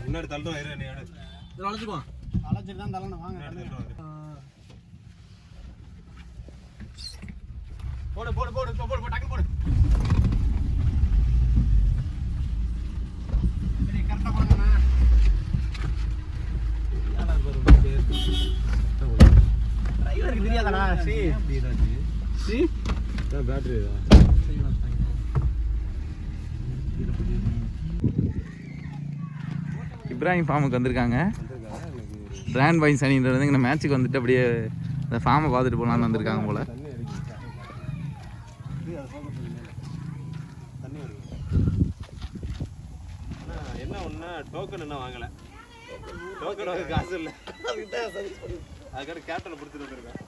முன்னாடி தள்ளுறோம் இரு நீ எடு. இது அழைச்சுக்குவோம். அழைச்சிட்டு தான் தள்ளணும் வாங்க. போடு போடு போடு போடு போடு டக்கு போடு. சரி கரெக்டா போடுங்கண்ணா. யாரா வரும் பேர். டிரைவருக்கு தெரியாதடா சி. சி தான் பேட்டரி தான். இப்ராஹிம் ஃபார்முக்கு வந்திருக்காங்க. பிராண்ட் வைஸ் அணின்றது வந்து இந்த மேட்ச்சுக்கு வந்துட்டு அப்படியே இந்த ஃபார்மை பார்த்துட்டு போகலான்னு வந்திருக்காங்க போல். என்ன ஒன்று டோக்கன் என்ன வாங்கலை, டோக்கன் வாங்க காசு இல்லை, அதுக்காக கேப்டனை பிடிச்சிட்டு வந்திருக்கேன்.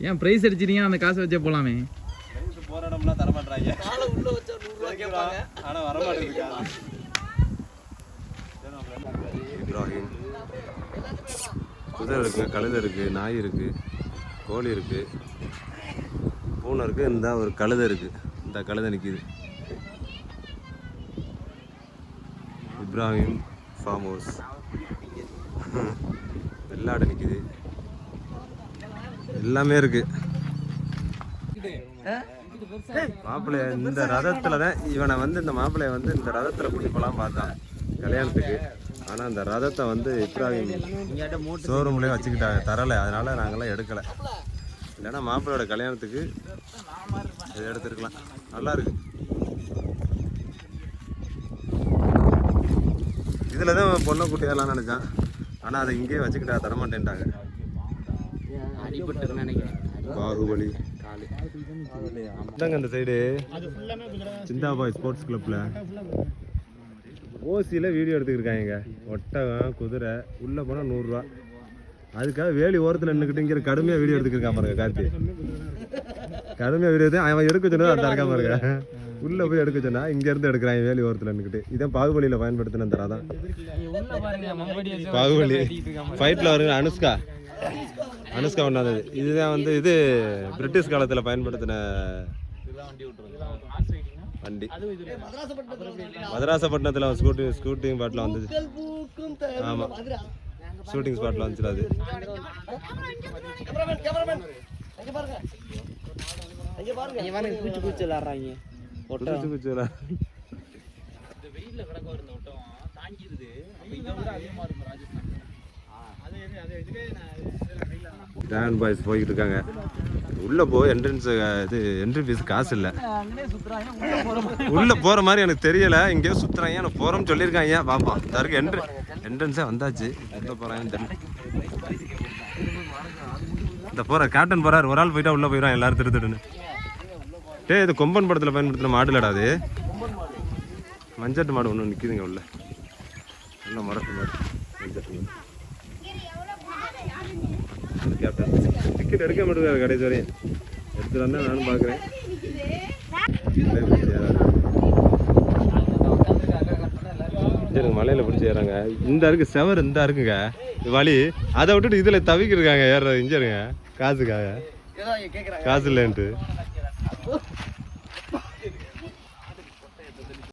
ஏன் ப்ரைஸ் அடிச்சிட்டீங்க, அந்த காசை வச்சே போகலாமே. போகிற இடம்லாம் தரமாட்டாங்க, ஆனால் வரமாட்டேங்குது. இப்ராஹிம் குதிரை இருக்குது, கழுதை இருக்குது, நாய் இருக்குது, கோழி இருக்குது, பூனை இருக்குது, இந்த ஒரு கழுதை இருக்குது, இந்த கழுதை நிற்கிது. Ibrahim farm house. வெள்ளாடு நிற்கிது, எல்லாமே இருக்குது. மாப்பிள்ளைய இந்த ரதத்தில் தான் இவனை வந்து இந்த மாப்பிள்ளைய வந்து இந்த ரதத்தில் கூட்டி போகலாம் பார்த்தான் கல்யாணத்துக்கு. ஆனால் அந்த ரதத்தை வந்து இப்ராஹிம் ஷோரூம்லேயே வச்சுக்கிட்டாங்க, தரலை. அதனால் நாங்களாம் எடுக்கலை. இல்லைன்னா மாப்பிள்ளையோட கல்யாணத்துக்கு இதை எடுத்துருக்கலாம். நல்லா இருக்கு. இதில் தான் பொண்ணை கூட்டியெல்லாம் நினச்சான், ஆனால் அதை இங்கேயே வச்சுக்கிட்டா, தரமாட்டேன்ட்டாங்க. பாகுபலி அந்த சைடு சிந்தாபாய் ஸ்போர்ட்ஸ் கிளப்பில் ஓசியில் வீடியோ எடுத்துக்கிருக்காங்க. ஒட்டகம் குதிரை உள்ளே போனால் 100 ரூபா. அதுக்காக வேலி ஓரத்தில் நின்றுக்கிட்டு இங்கே கடுமையாக வீடியோ எடுத்துக்கிருக்கான் பாருங்க. கார்த்தி கடுமையாக வீடியோ எடுத்து அவன் எடுக்க சொன்னா அதை தரக்காம இருக்க. உள்ளே போய் எடுக்க சொன்னா இங்கேருந்து எடுக்கிறான் வேலி ஓரத்தில் நின்றுக்கிட்டு. இதான் பாகுபலியில் பயன்படுத்தின அந்த ரதம். பாகுபலி ஃபைட்டில் வருங்க அனுஷ்கா ஒன்றாந்தது. இதுதான் வந்து இது பிரிட்டிஷ் காலத்தில் பயன்படுத்தின வண்டி. மதராசப்பட்டினத்தில் ஸ்கூட்டிங் ஸ்பாட்டில் வந்துச்சு. ஆமாம், ஷூட்டிங் ஸ்பாட்டில் வந்துச்சு. அது பூச்சி விளாட்றாங்க. கிராண்ட் பாய்ஸ் போய்கிட்டு இருக்காங்க. உள்ளே போய் என்ட்ரி ஃபீஸ் காசு இல்லை. உள்ளே போகிற மாதிரி எனக்கு தெரியலை. இங்கேயோ சுற்றுறாங்க, எனக்கு போகிறோம்னு சொல்லியிருக்காங்க. பார்ப்போம். தருக்கு என்ட்ரன்ஸே வந்தாச்சு. உள்ளே போகிறாங்கன்னு தெரியல. இந்த போகிற கேப்டன் போகிறார். ஒரு ஆள் போயிட்டா உள்ளே போயிடும் எல்லாரும் திருத்துடுன்னு. இது கொம்பன் படத்தில் பயன்படுத்தின மாடுலடா. அது மஞ்சட்டு மாடு ஒன்று நிற்கிதுங்க உள்ள. நல்ல மரத்து மாடு, மஞ்சட்டு மாடு. கேப்டன் டிக்கெட் எடுக்க மாட்டேங்கிறாரு கடைசி வரையும். எடுத்துட்டு நானும் பார்க்குறேன். சரிங்க, மலையில் பிடிச்சி ஏறாங்க. இந்த இருக்கு செவர், இந்த இருக்குங்க வழி. அதை விட்டுட்டு இதில் தவிக்கிருக்காங்க ஏறுறது. இங்கே இருங்க, காசுக்காக. காசு இல்லைன்ட்டு